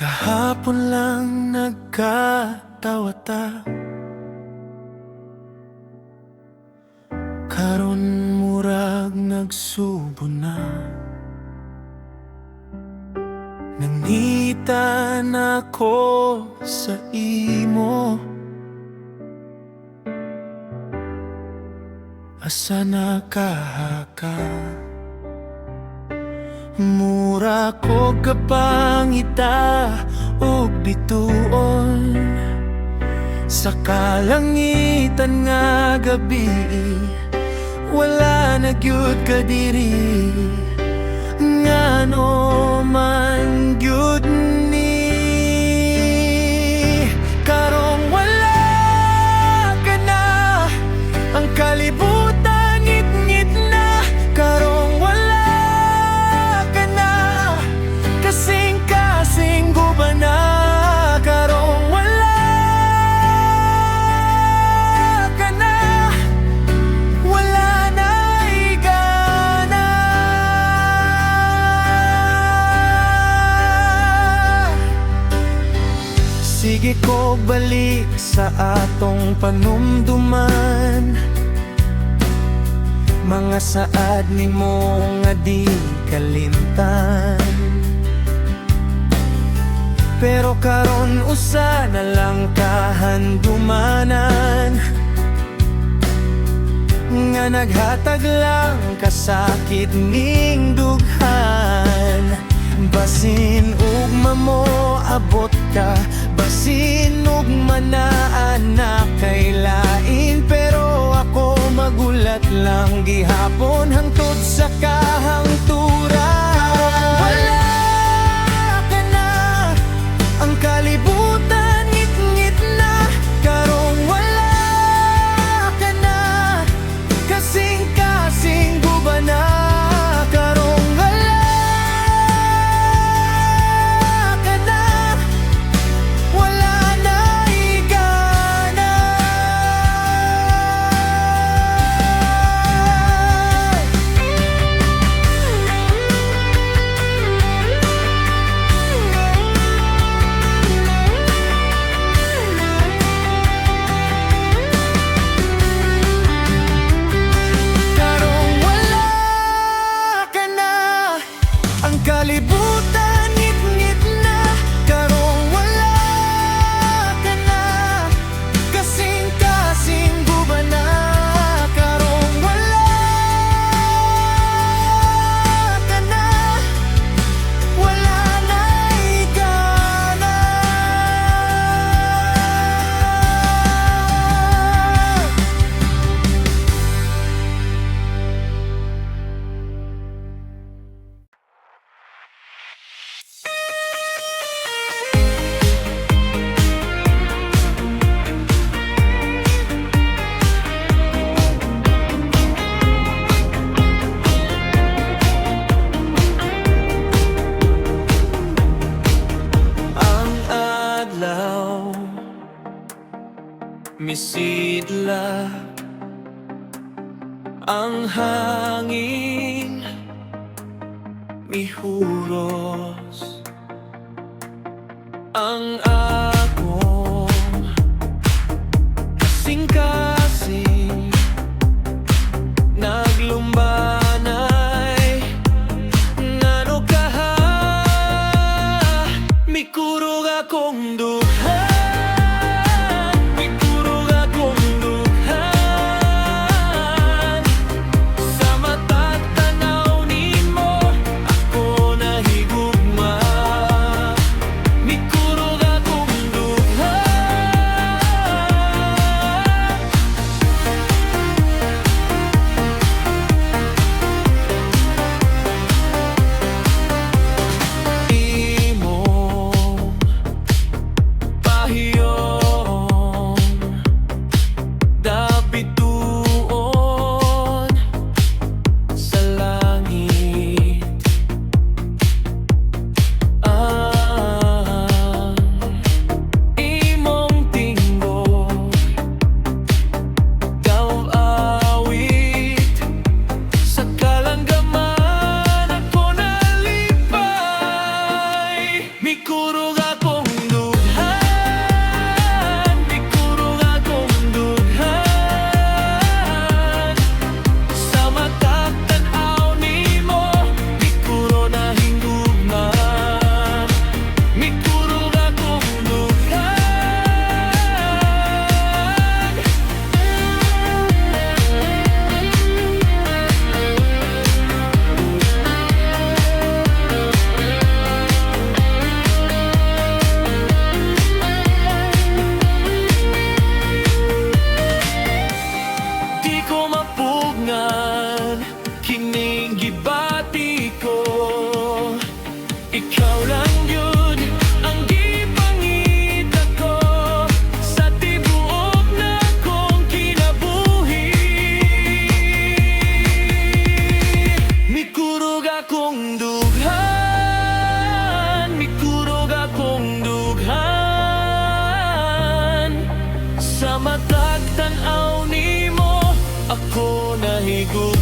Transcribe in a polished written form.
Kahapon lang nagkatawa-ta, karon murag nagsubo na. Nangita na ko sa imo, asa na kahaka. Mura ko kapangita o bituon sa kalangitan nga gabi. Wala na gyud ka diri, ngano man gyud ni. Karong wala ka na, ang kalibutan ngit-ngit na. Karong wala ka na, kasing-kasing guba na. Karong wala ka na, wala na igana. Sige ko balik sa atong panumduman, mga saad nimo nga di kalimtan. Pero karon usa na lang kahandumanan, nga naghatag lang kasakit ning dughan. Basin ugma mo abot ka, basin ugma na anak kay lain. Pero ako magulat lang gihapon hangtod sa kahangturan. Wala ka na, ang kalibutan ngit-ngit na. Karong wala ka na, kasing-kasing guba na. Karong wala ka na, wala na igana. Karong wala ka na, ang kalibutan ngit-ngit na. Karong wala ka na, kasing-kasing guba na. Karong wala ka na, wala na igana. Ang adlaw misidla, ang hangin mihuros, ang akong kasing-kasing naglumbanay. Ngano kaha, mikurog akong duha, mikurog akong duhan. Sa mata't tanaw nimo ako nahigugma, mikurog akong duhan. Imo amigo